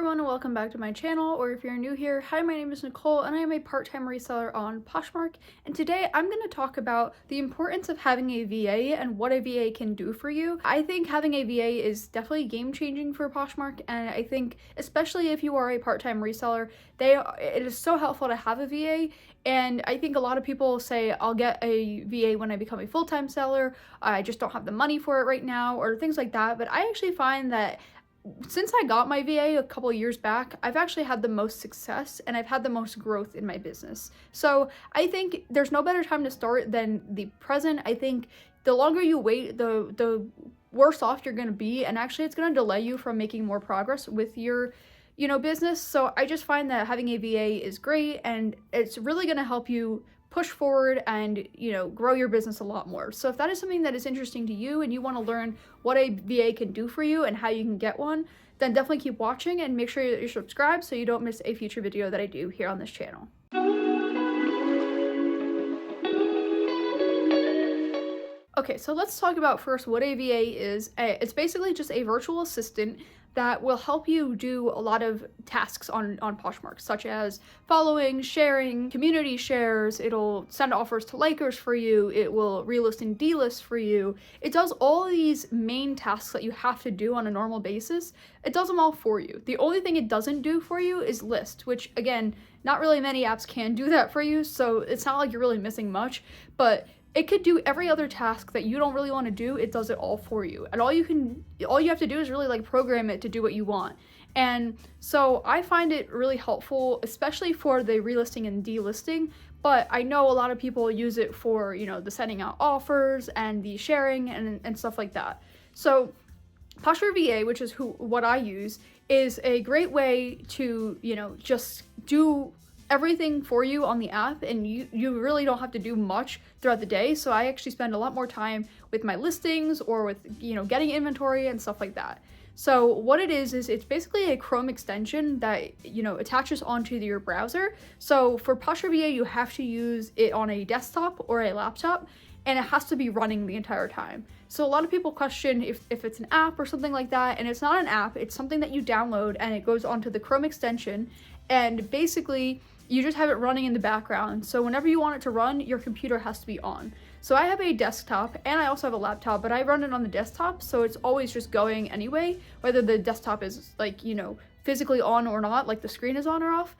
everyone and welcome back to my channel, or if you're new here, hi, my name is Nicole and I am a part-time reseller on Poshmark, and today I'm going to talk about the importance of having a VA and what a VA can do for you. I think having a VA is definitely game-changing for Poshmark, and I think especially if you are a part-time reseller, it is so helpful to have a VA. And I think a lot of people say, I'll get a VA when I become a full-time seller, I just don't have the money for it right now, or things like that. But I actually find that since I got my VA a couple years back, I've actually had the most success and I've had the most growth in my business. So I think there's no better time to start than the present. I think the longer you wait, the worse off you're going to be, and actually it's going to delay you from making more progress with your business. So I just find that having a VA is great, and it's really going to help you push forward and grow your business a lot more. So if that is something that is interesting to you and you want to learn what a VA can do for you and how you can get one, then definitely keep watching and make sure that you're subscribed so you don't miss a future video that I do here on this channel. Okay, so let's talk about first what a VA is. It's basically just a virtual assistant that will help you do a lot of tasks on Poshmark, such as following, sharing, community shares. It'll send offers to likers for you. It will relist and delist for you. It does all these main tasks that you have to do on a normal basis. It does them all for you. The only thing it doesn't do for you is list, which again, not really many apps can do that for you, so it's not like you're really missing much, but it could do every other task that you don't really want to do. It does it all for you. And all you have to do is really program it to do what you want. And so I find it really helpful, especially for the relisting and delisting, but I know a lot of people use it for, the sending out offers and the sharing and stuff like that. So Poshmark VA, which is what I use, is a great way to, just do everything for you on the app, and you really don't have to do much throughout the day. So I actually spend a lot more time with my listings or with getting inventory and stuff like that. So what it is it's basically a Chrome extension that attaches onto your browser. So for Poshmark VA, you have to use it on a desktop or a laptop, and it has to be running the entire time. So a lot of people question if it's an app or something like that, and it's not an app. It's something that you download and it goes onto the Chrome extension, and basically you just have it running in the background. So whenever you want it to run, your computer has to be on. So I have a desktop and I also have a laptop, but I run it on the desktop, so it's always just going anyway, whether the desktop is physically on or not, like the screen is on or off.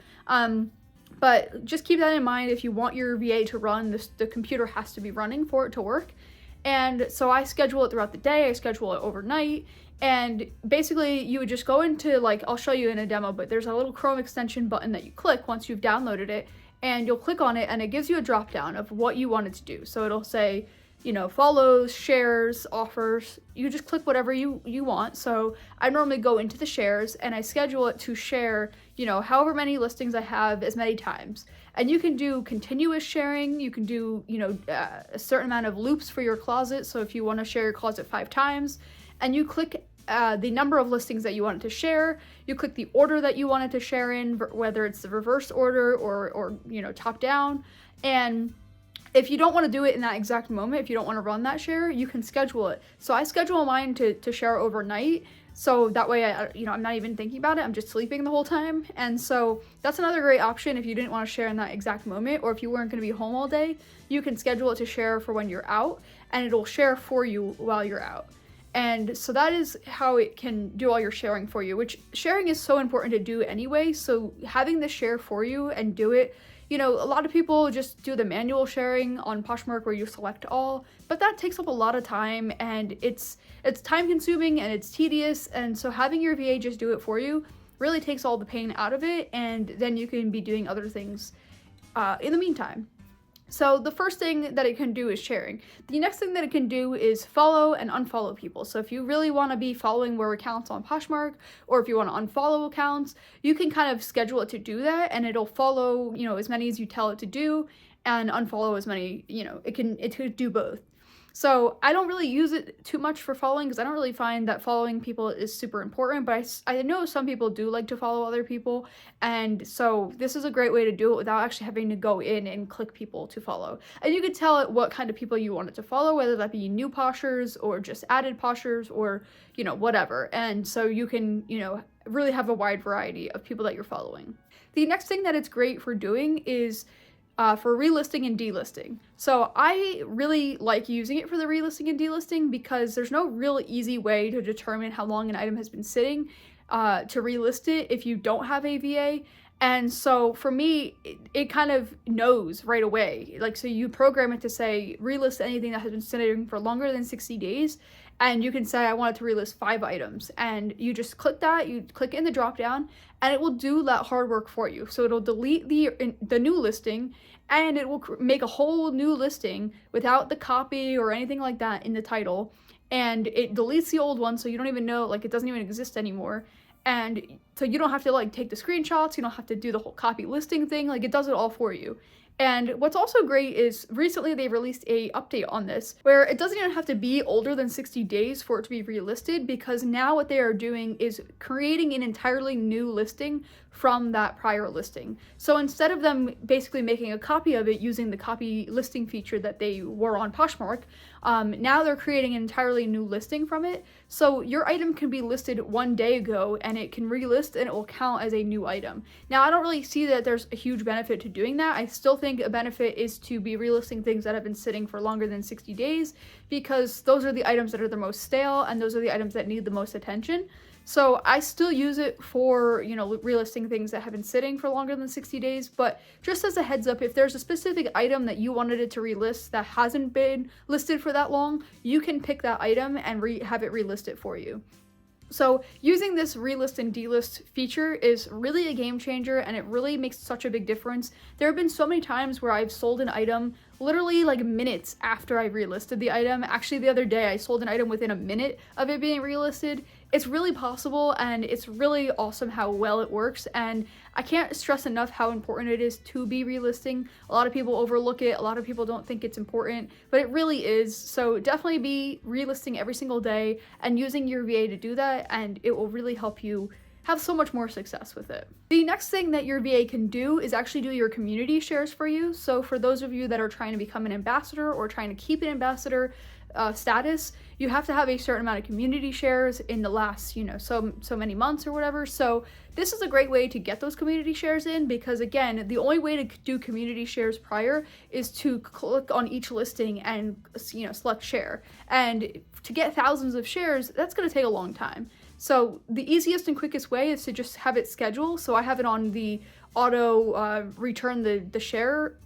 But just keep that in mind. If you want your VA to run, the computer has to be running for it to work. And so I schedule it throughout the day, I schedule it overnight, and basically you would just go into, I'll show you in a demo, but there's a little Chrome extension button that you click once you've downloaded it, and you'll click on it and it gives you a drop down of what you want it to do. So it'll say, follows, shares, offers. You just click whatever you want. So I normally go into the shares and I schedule it to share, however many listings I have, as many times. And you can do continuous sharing. You can do, a certain amount of loops for your closet. So if you want to share your closet 5 times, and you click the number of listings that you want it to share, you click the order that you want it to share in, whether it's the reverse order or top down. And if you don't want to do it in that exact moment, if you don't want to run that share, you can schedule it. So I schedule mine to share overnight, so that way I'm not even thinking about it, I'm just sleeping the whole time. And so that's another great option if you didn't want to share in that exact moment, or if you weren't going to be home all day, you can schedule it to share for when you're out, and it'll share for you while you're out. And so that is how it can do all your sharing for you, which sharing is so important to do anyway. So having this share for you and do it, a lot of people just do the manual sharing on Poshmark where you select all, but that takes up a lot of time, and it's time consuming and it's tedious. And so having your VA just do it for you really takes all the pain out of it, and then you can be doing other things in the meantime. So the first thing that it can do is sharing. The next thing that it can do is follow and unfollow people. So if you really want to be following more accounts on Poshmark, or if you want to unfollow accounts, you can kind of schedule it to do that, and it'll follow, as many as you tell it to do, and unfollow as many, it could do both. So I don't really use it too much for following, because I don't really find that following people is super important, but I know some people do like to follow other people, and so this is a great way to do it without actually having to go in and click people to follow. And you could tell it what kind of people you want it to follow, whether that be new poshers or just added poshers or, whatever. And so you can, really have a wide variety of people that you're following. The next thing that it's great for doing is for relisting and delisting. So I really like using it for the relisting and delisting because there's no real easy way to determine how long an item has been sitting to relist it if you don't have a VA. And so for me, it kind of knows right away. Like, so you program it to say relist anything that has been sitting for longer than 60 days. And you can say, I want it to relist 5 items. And you just click that, you click it in the drop down, and it will do that hard work for you. So it'll delete the new listing, and it will make a whole new listing without the copy or anything like that in the title. And it deletes the old one, so you don't even know, like, it doesn't even exist anymore. And so you don't have to like take the screenshots, you don't have to do the whole copy listing thing, like it does it all for you. And what's also great is recently they released a update on this where it doesn't even have to be older than 60 days for it to be relisted, because now what they are doing is creating an entirely new listing from that prior listing. So instead of them basically making a copy of it using the copy listing feature that they were on Poshmark, now they're creating an entirely new listing from it. So your item can be listed one day ago and it can relist and it will count as a new item. Now I don't really see that there's a huge benefit to doing that. I still think a benefit is to be relisting things that have been sitting for longer than 60 days, because those are the items that are the most stale and those are the items that need the most attention. So I still use it for, you know, relisting things that have been sitting for longer than 60 days, but just as a heads up, if there's a specific item that you wanted it to relist that hasn't been listed for that long, you can pick that item and have it relist it for you. So using this relist and delist feature is really a game changer, and it really makes such a big difference. There have been so many times where I've sold an item literally like minutes after I relisted the item. Actually, the other day I sold an item within a minute of it being relisted. It's really possible, and it's really awesome how well it works, and I can't stress enough how important it is to be relisting. A lot of people overlook it, a lot of people don't think it's important, but it really is. So definitely be relisting every single day and using your VA to do that, and it will really help you have so much more success with it. The next thing that your VA can do is actually do your community shares for you. So for those of you that are trying to become an ambassador or trying to keep an ambassador status, you have to have a certain amount of community shares in the last, you know, so many months or whatever. So this is a great way to get those community shares in, because again, the only way to do community shares prior is to click on each listing and, you know, select share. And to get thousands of shares, that's going to take a long time. So the easiest and quickest way is to just have it schedule. So I have it on the auto return the share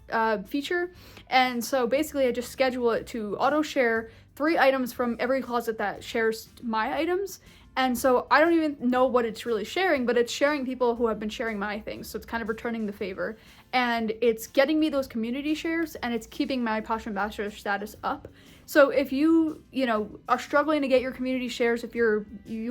feature. And so basically I just schedule it to auto share 3 items from every closet that shares my items. And so I don't even know what it's really sharing, but it's sharing people who have been sharing my things. So it's kind of returning the favor. And it's getting me those community shares, and it's keeping my Posh Ambassador status up. So if you know, are struggling to get your community shares, if you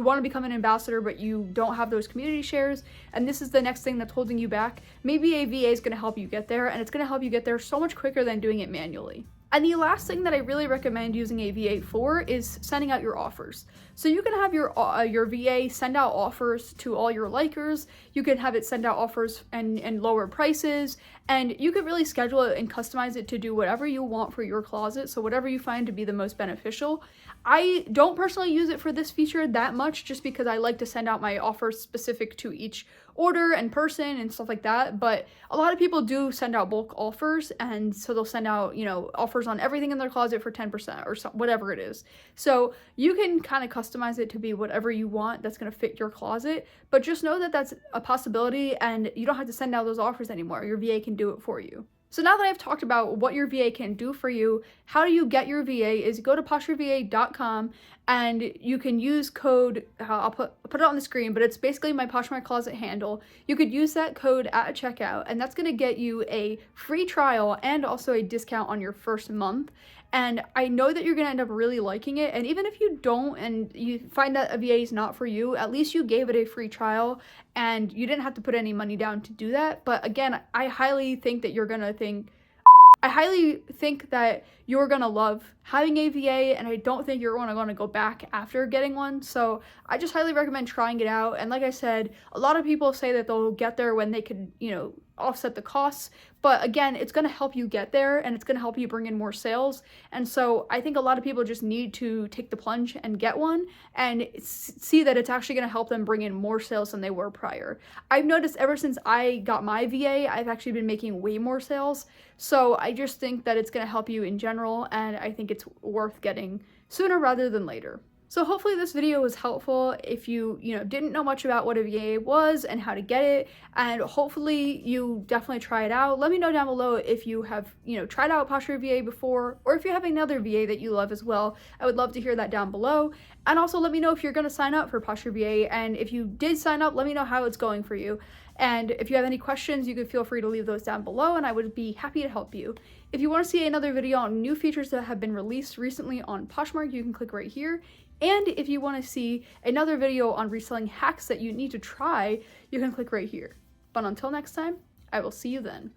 want to become an ambassador but you don't have those community shares, and this is the next thing that's holding you back, maybe a VA is going to help you get there, and it's going to help you get there so much quicker than doing it manually. And the last thing that I really recommend using a VA for is sending out your offers. So you can have your VA send out offers to all your likers. You can have it send out offers and lower prices, and you could really schedule it and customize it to do whatever you want for your closet. So whatever you find to be the most beneficial. I don't personally use it for this feature that much, just because I like to send out my offers specific to each order and person and stuff like that. But a lot of people do send out bulk offers, and so they'll send out, you know, offers on everything in their closet for 10% or whatever it is. So you can kind of customize it to be whatever you want that's going to fit your closet, but just know that that's a possibility, and you don't have to send out those offers anymore. Your VA can do it for you. So now that I've talked about what your VA can do for you, how do you get your VA is go to poshmarkva.com, and you can use code, I'll put it on the screen, but it's basically my Poshmark closet handle. You could use that code at checkout, and that's going to get you a free trial and also a discount on your first month. And I know that you're going to end up really liking it. And even if you don't and you find that a VA is not for you, at least you gave it a free trial and you didn't have to put any money down to do that. But again, I highly think that you're going to think, I highly think that you're gonna love having a VA, and I don't think you're gonna go back after getting one. So I just highly recommend trying it out. And like I said, a lot of people say that they'll get there when they could, offset the costs. But again, it's gonna help you get there, and it's gonna help you bring in more sales. And so I think a lot of people just need to take the plunge and get one and see that it's actually gonna help them bring in more sales than they were prior. I've noticed ever since I got my VA, I've actually been making way more sales. So I just think that it's going to help you in general, and I think it's worth getting sooner rather than later. So hopefully this video was helpful if you, didn't know much about what a VA was and how to get it, and hopefully you definitely try it out. Let me know down below if you have, tried out Poshmark VA before, or if you have another VA that you love as well. I would love to hear that down below. And also let me know if you're going to sign up for Poshmark VA, and if you did sign up, let me know how it's going for you. And if you have any questions, you can feel free to leave those down below, and I would be happy to help you. If you want to see another video on new features that have been released recently on Poshmark, you can click right here. And if you want to see another video on reselling hacks that you need to try, you can click right here. But until next time, I will see you then.